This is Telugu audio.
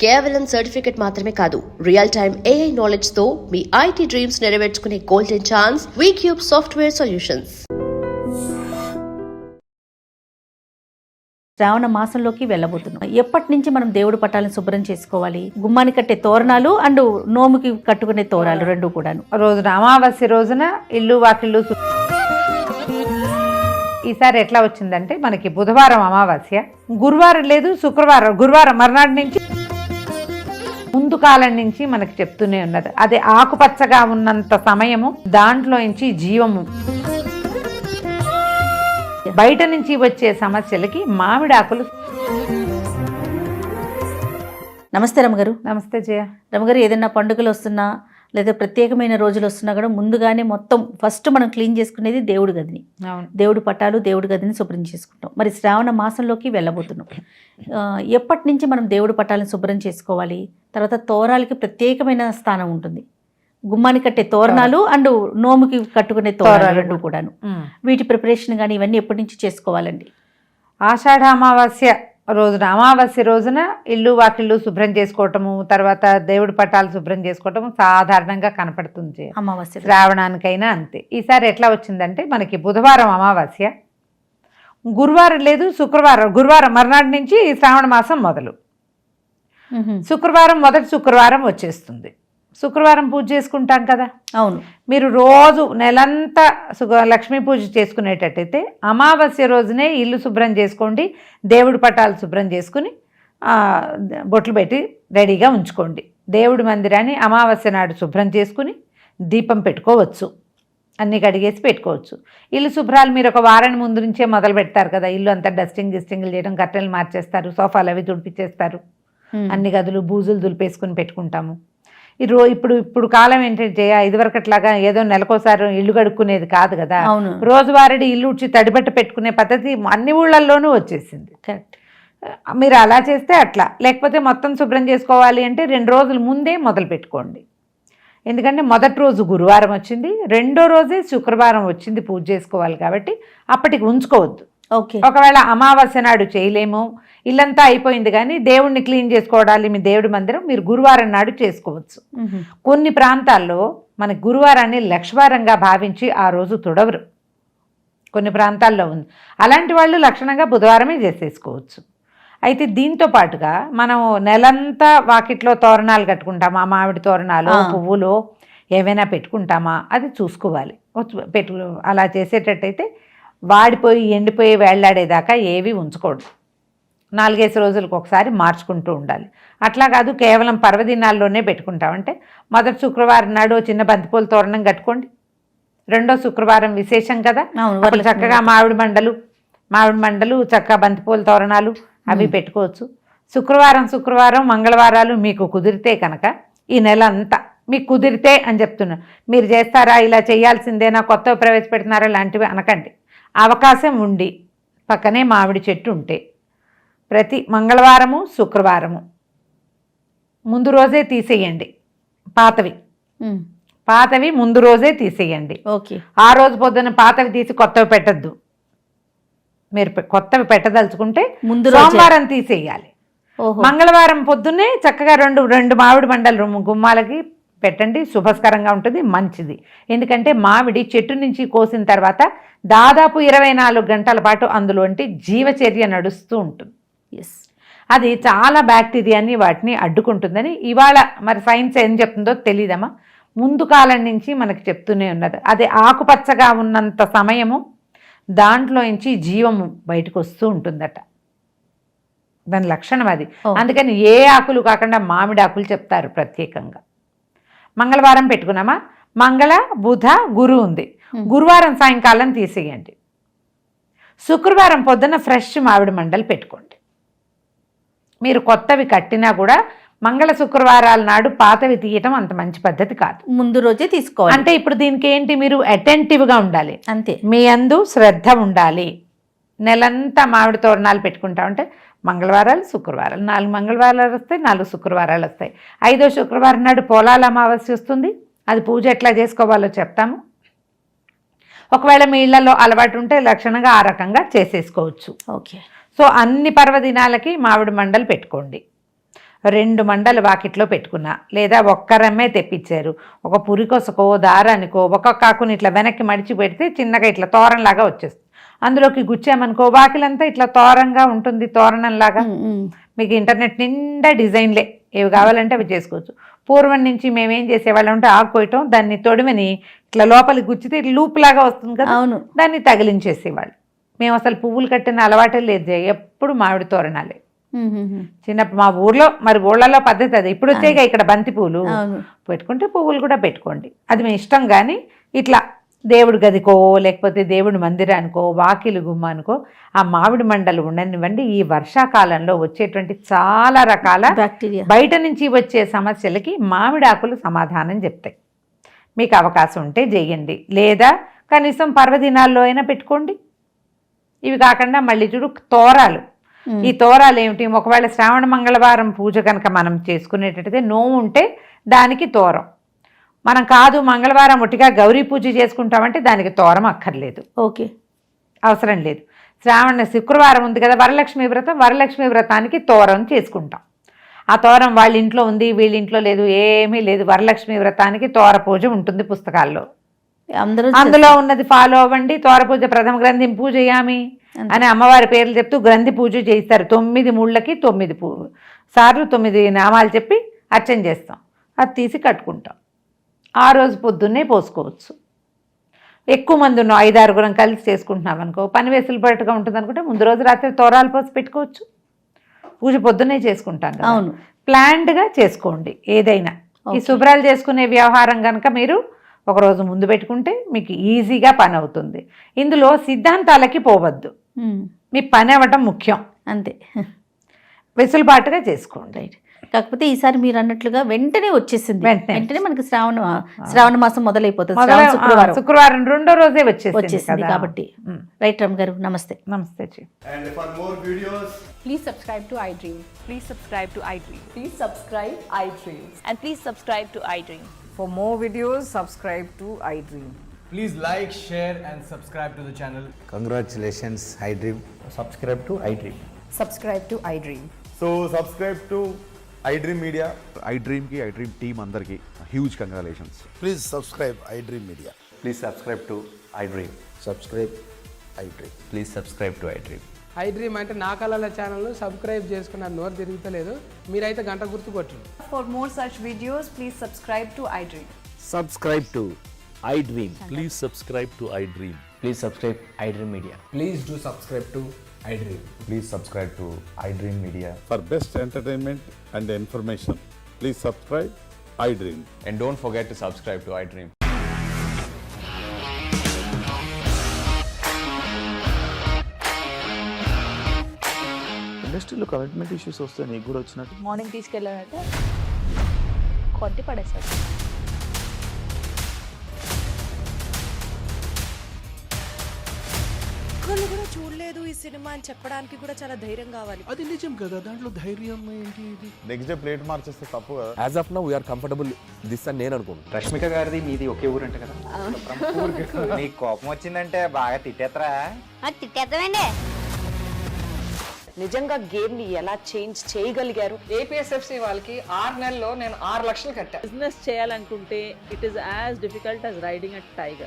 కేవలం సర్టిఫికెట్ మాత్రమే కాదు, రియల్ టైమ్ AI నాలెడ్జ్ తో మీ IT డ్రీమ్స్ నెరవేర్చుకునే golden chance VCube software solutions. Shravana మాసంలోకి వెళ్ళబోతున్నాం. ఎప్పటి నుంచి మనం దేవుడి పటాలను శుభ్రం చేసుకోవాలి? గుమ్మానికి కట్టే తోరణాలు అండ్ నోముకి కట్టుకునే తోరాలు రెండు కూడాను. రోజున అమావాస్య రోజున ఇల్లు వాకిళ్ళు ఈసారి ఎట్లా వచ్చిందంటే మనకి బుధవారం అమావాస్య, గురువారం లేదు, గురువారం మర్నాడు నుంచి ముందు కాలం నుంచి మనకి చెప్తూనే ఉన్నది. అదే ఆకుపచ్చగా ఉన్నంత సమయము దాంట్లో నుంచి జీవము. బయట నుంచి వచ్చే సమస్యలకి మామిడాకులు. నమస్తే రమగారు. నమస్తే జయ. రమగారు, ఏదైనా పండుగలు వస్తున్నా లేదా ప్రత్యేకమైన రోజులు వస్తున్నా కూడా ముందుగానే మొత్తం ఫస్ట్ మనం క్లీన్ చేసుకునేది దేవుడి గదిని. దేవుడి పటాలు, దేవుడి గదిని శుభ్రం చేసుకుంటాం. మరి శ్రావణ మాసంలోకి వెళ్ళబోతున్నాం. ఎప్పటి నుంచి మనం దేవుడి పటాలను శుభ్రం చేసుకోవాలి? తర్వాత తోరాలకి ప్రత్యేకమైన స్థానం ఉంటుంది. గుమ్మానికి కట్టే తోరణాలు అండ్ నోముకి కట్టుకునే తోరాలు రెండు కూడాను. వీటి ప్రిపరేషన్ కానీ ఇవన్నీ ఎప్పటి నుంచి చేసుకోవాలండి? ఆషాఢ అమావాస్య రోజున, అమావాస్య రోజున ఇల్లు వాకిళ్ళు శుభ్రం చేసుకోవటము, తర్వాత దేవుడి పటాలు శుభ్రం చేసుకోవటము సాధారణంగా కనపడుతుంది అమావాస్య. శ్రావణానికైనా అంతే. ఈసారి ఎట్లా వచ్చిందంటే మనకి బుధవారం అమావాస్య, గురువారం లేదు, గురువారం మర్నాడు నుంచి శ్రావణ మాసం మొదలు. మొదటి శుక్రవారం వచ్చేస్తుంది. శుక్రవారం పూజ చేసుకుంటాం కదా. అవును. మీరు రోజు నెలంతా లక్ష్మీ పూజ చేసుకునేటట్టయితే అమావాస్య రోజునే ఇల్లు శుభ్రం చేసుకోండి, దేవుడి పటాలు శుభ్రం చేసుకుని బొట్లు పెట్టి రెడీగా ఉంచుకోండి. దేవుడి మందిరాన్ని అమావాస్య నాడు శుభ్రం చేసుకుని దీపం పెట్టుకోవచ్చు, అన్నీ కడిగేసి పెట్టుకోవచ్చు. ఇల్లు శుభ్రాలు మీరు ఒక వారాన్ని ముందు నుంచే మొదలు పెడతారు కదా. ఇల్లు అంతా గిస్టింగ్లు చేయడం, కట్టెలు మార్చేస్తారు, సోఫాలు అవి తుడిపించేస్తారు, అన్ని గదులు బూజులు దులిపేసుకుని పెట్టుకుంటాము. ఇప్పుడు కాలం ఏంటంటే ఇదివరకట్లాగా ఏదో నెలకోసారి ఇల్లు కడుక్కునేది కాదు కదా. రోజువారీ ఇల్లు ఉడ్చి తడిబట్ట పెట్టుకునే పద్ధతి అన్ని ఊళ్ళల్లోనూ వచ్చేసింది. మీరు అలా చేస్తే అట్లా, లేకపోతే మొత్తం శుభ్రం చేసుకోవాలి అంటే 2 రోజుల ముందే మొదలు పెట్టుకోండి. ఎందుకంటే మొదటి రోజు గురువారం వచ్చింది, రెండో రోజే శుక్రవారం వచ్చింది పూజ చేసుకోవాలి కాబట్టి అప్పటికి ఉంచుకోవద్దు. ఒకవేళ అమావాస్య నాడు చేయలేము, ఇల్లంతా అయిపోయింది కానీ దేవుణ్ణి క్లీన్ చేసుకోవడాలి మీ దేవుడి మందిరం, మీరు గురువారం నాడు చేసుకోవచ్చు. కొన్ని ప్రాంతాల్లో మనకి గురువారాన్ని లక్షవారంగా భావించి ఆ రోజు తుడవరు, కొన్ని ప్రాంతాల్లో ఉంది. అలాంటి వాళ్ళు లక్షణంగా బుధవారమే చేసేసుకోవచ్చు. అయితే దీంతో పాటుగా మనం నెలంతా వాకిట్లో తోరణాలు కట్టుకుంటామా, మామిడి తోరణాలు, పువ్వులు ఏవైనా పెట్టుకుంటామా అది చూసుకోవాలి. అలా చేసేటట్టయితే వాడిపోయి ఎండిపోయి వేళ్లాడేదాకా ఏవి ఉంచకూడదు. 4-5 రోజులకు ఒకసారి మార్చుకుంటూ ఉండాలి. అట్లా కాదు కేవలం పర్వదినాల్లోనే పెట్టుకుంటామంటే మొదటి శుక్రవారం నాడు చిన్న బంతిపూల తోరణం కట్టుకోండి. రెండో శుక్రవారం విశేషం కదా, అప్పుడు చక్కగా మామిడి మండలు చక్కగా బంతిపూల తోరణాలు అవి పెట్టుకోవచ్చు. శుక్రవారం మంగళవారాలు మీకు కుదిరితే కనుక ఈ నెల అంతా మీకు కుదిరితే అని చెప్తున్నా. మీరు చేస్తారా, ఇలా చేయాల్సిందేనా, కొత్తగా ప్రవేశపెడుతున్నారా లాంటివి అనకండి. అవకాశం ఉండి పక్కనే మామిడి చెట్టు ఉంటే ప్రతి మంగళవారము శుక్రవారము ముందు రోజే తీసేయండి. పాతవి ముందు రోజే తీసేయండి. ఆ రోజు పొద్దున్న పాతవి తీసి కొత్తవి పెట్టద్దు. మీరు కొత్తవి పెట్టదలుచుకుంటే సోమవారం తీసేయాలి. మంగళవారం పొద్దున్నే చక్కగా రెండు మామిడి మండలు గుమ్మాలకి పెట్టండి. శుభస్కరంగా ఉంటుంది, మంచిది. ఎందుకంటే మామిడి చెట్టు నుంచి కోసిన తర్వాత దాదాపు 24 గంటల పాటు అందులోంటి జీవచర్య నడుస్తూ ఉంటుంది. అది చాలా బ్యాక్టీరియాని వాటిని అడ్డుకుంటుందని ఇవాళ మరి సైన్స్ ఏం చెప్తుందో తెలియదమ్మా, ముందు కాలం నుంచి మనకి చెప్తూనే ఉన్నది. అదే ఆకుపచ్చగా ఉన్నంత సమయము దాంట్లో నుంచి జీవము బయటకు వస్తూ ఉంటుందట. దాని లక్షణం అది. అందుకని ఏ ఆకులు కాకుండా మామిడి ఆకులు చెప్తారు ప్రత్యేకంగా. మంగళవారం పెట్టుకున్నామా, మంగళ బుధ గురు ఉంది, గురువారం సాయంకాలం తీసేయండి. శుక్రవారం పొద్దున్న ఫ్రెష్ మామిడి మండలు పెట్టుకోండి. మీరు కొత్తవి కట్టినా కూడా మంగళ శుక్రవారాల నాడు పాతవి తీయటం అంత మంచి పద్ధతి కాదు, ముందు రోజే తీసుకోవాలి. అంటే ఇప్పుడు దీనికి ఏంటి, మీరు అటెంటివ్గా ఉండాలి, అంతే. మీ అందు శ్రద్ధ ఉండాలి. నెలంతా మామిడి తోరణాలు పెట్టుకుంటామంటే మంగళవారాలు శుక్రవారాలు 4 మంగళవారాలు వస్తాయి, 4 శుక్రవారాలు వస్తాయి. 5వ శుక్రవారం నాడు పోలాల అమావాస్య వస్తుంది. అది పూజ ఎట్లా చేసుకోవాలో చెప్తాము. ఒకవేళ మీ ఇళ్లలో అలవాటు ఉంటే లక్షణంగా ఆ రకంగా చేసేసుకోవచ్చు. సో అన్ని పర్వదినాలకి మామిడి మండలు పెట్టుకోండి. 2 మండలు వాకిట్లో పెట్టుకున్నా, లేదా ఒక్కరమ్మే తెప్పించారు, ఒక పురికొసకో దారానికో ఒక్కొక్క ఆకుని ఇట్లా వెనక్కి మడిచి పెడితే చిన్నగా ఇట్లా తోరణలాగా వచ్చేస్తుంది. అందులోకి గుచ్చామనుకో వాకిలంతా ఇట్లా తోరణంగా ఉంటుంది, తోరణంలాగా. మీకు ఇంటర్నెట్ నిండా డిజైన్లే, ఏవి కావాలంటే అవి చేసుకోవచ్చు. పూర్వం నుంచి మేమేం చేసేవాళ్ళం అంటే ఆకు కోయటం, దాన్ని తొడిమని ఇట్లా లోపలికి గుచ్చితే లూప్ లాగా వస్తుంది కదా, అవును, దాన్ని తగిలించేసేవాళ్ళు. మేము అసలు పువ్వులు కట్టిన అలవాటే లేదు, ఎప్పుడు మామిడి తోరణాలే. చిన్నప్పుడు మా ఊర్లో, మరి ఊళ్ళలో పద్ధతి అది. ఇప్పుడు వచ్చాయిగా ఇక్కడ బంతి పూలు, పెట్టుకుంటే పువ్వులు కూడా పెట్టుకోండి, అది మీ ఇష్టం. కానీ ఇట్లా దేవుడి గదికో లేకపోతే దేవుడి మందిరానికో వాకిలి గుమ్మానికో ఆ మామిడి మండలు ఉండనివ్వండి. ఈ వర్షాకాలంలో వచ్చేటువంటి చాలా రకాల బ్యాక్టీరియా, బయట నుంచి వచ్చే సమస్యలకి మామిడి ఆకులు సమాధానం చెప్తాయి. మీకు అవకాశం ఉంటే చెయ్యండి, లేదా కనీసం పర్వదినాల్లో అయినా పెట్టుకోండి. ఇవి కాకుండా మళ్ళీ చూడు తోరాలు. ఈ తోరాలు ఏమిటి, ఒకవేళ శ్రావణ మంగళవారం పూజ కనుక మనం చేసుకునేటట్టయితే నోము ఉంటే దానికి తోరం. మనం కాదు మంగళవారం ఒట్టిగా గౌరీ పూజ చేసుకుంటామంటే దానికి తోరం అక్కర్లేదు, ఓకే, అవసరం లేదు. శుక్రవారం ఉంది కదా వరలక్ష్మి వ్రతం, వరలక్ష్మి వ్రతానికి తోరం చేసుకుంటాం. ఆ తోరం వాళ్ళ ఇంట్లో ఉంది, వీళ్ళ ఇంట్లో లేదు, ఏమీ లేదు. వరలక్ష్మి వ్రతానికి తోర పూజ ఉంటుంది పుస్తకాల్లో, అందులో ఉన్నది ఫాలో అవ్వండి. తోర పూజ ప్రథమ గ్రంథి పూజయామి అని అమ్మవారి పేర్లు చెప్తూ గ్రంథి పూజ చేయిస్తారు. 9 ముళ్ళకి 9 సార్లు 9 నామాలు చెప్పి అర్చన చేస్తాం. అది తీసి కట్టుకుంటాం. ఆ రోజు పొద్దున్నే పోసుకోవచ్చు. ఎక్కువ మంది ఉన్నాం, 5-6 కలిసి చేసుకుంటున్నాం అనుకో, పని వెసులుబాటుగా ఉంటుంది అనుకుంటే ముందు రోజు రాత్రి తోరాలు పోసి పెట్టుకోవచ్చు. పూజ పొద్దున్నే చేసుకుంటాం కదా. అవును, ప్లాన్డ్గా చేసుకోండి ఏదైనా. ఈ శుభ్రాలు చేసుకునే వ్యవహారం కనుక మీరు ఒకరోజు ముందు పెట్టుకుంటే మీకు ఈజీగా పని అవుతుంది. ఇందులో సిద్ధాంతాలకి పోవద్దు, మీ పని అవ్వటం ముఖ్యం, అంతే. వెసులుబాటుగా చేసుకోండి. కాకపోతే ఈసారి మీరు అన్నట్లుగా వెంటనే వచ్చేసింది, వెంటనే మనకి శ్రావణ మాసం మొదలైపోతుంది. శుక్రవారం 2వ రోజే వచ్చేసింది కాబట్టి. రైట్ రమ్ గారు, నమస్తే. నమస్తే G. And for more videos, please subscribe to iDream. Please subscribe to iDream. Please subscribe iDream. And please subscribe to iDream. For more videos, subscribe to iDream. please like, share and subscribe to the channel. Congratulations, iDream. Subscribe to iDream. Subscribe to iDream. So subscribe to iDream Media. iDream ki iDream team andarki huge congratulations. Please subscribe iDream Media. Please subscribe to iDream. Subscribe iDream. Please subscribe to iDream. iDream అంటే నా కళల ఛానల్ సబ్స్క్రైబ్ చేసుకున్నారు, నోరు తిరుగుతలేదు, మీరైతే గంట గుర్తు కొట్టండి. For more such videos, please subscribe to iDream. Subscribe to iDream. Please subscribe to iDream. Please subscribe iDream Media. Please do subscribe to iDream. Please subscribe to iDream Media. For best entertainment and information, please subscribe iDream. And don't forget to subscribe to iDream. ఇండస్ట్రీలో కమిట్మెంట్ ఇష్యూస్ వస్తే నీకు కూడా వచ్చినట్టు. మార్నింగ్ తీసుకెళ్ళానంటే కొట్టి పడేసాడు. ఒక్కళ్ళు కూడా చూడలేదు ఈ సినిమా అని చెప్పడానికి కూడా చాలా ధైర్యం కావాలి. అది నిజం కదా, దాంట్లో ధైర్యం ఏంటి? ఇది నెక్స్ట్ డే ప్లేట్ మార్చేస్తే తప్పు కదా. As of now we are comfortable this అని నేను అనుకుంటున్నాను. రష్మిక గారిది మీది ఒకే ఊరు అంటే కదా. నీకు కోపం వచ్చిందంటే బాగా తిట్టేత్తరా? తిట్టేద్దామండి. నిజంగా గేమ్ ని ఎలా చేంజ్ చేయగలిగారు? ఏపీఎస్ఎఫ్సి వాళ్ళకి 6 నెలల్లో నేను 6 లక్షలు కట్టా. బిజినెస్ చేయాలనుకుంటే it is as difficult as riding a tiger.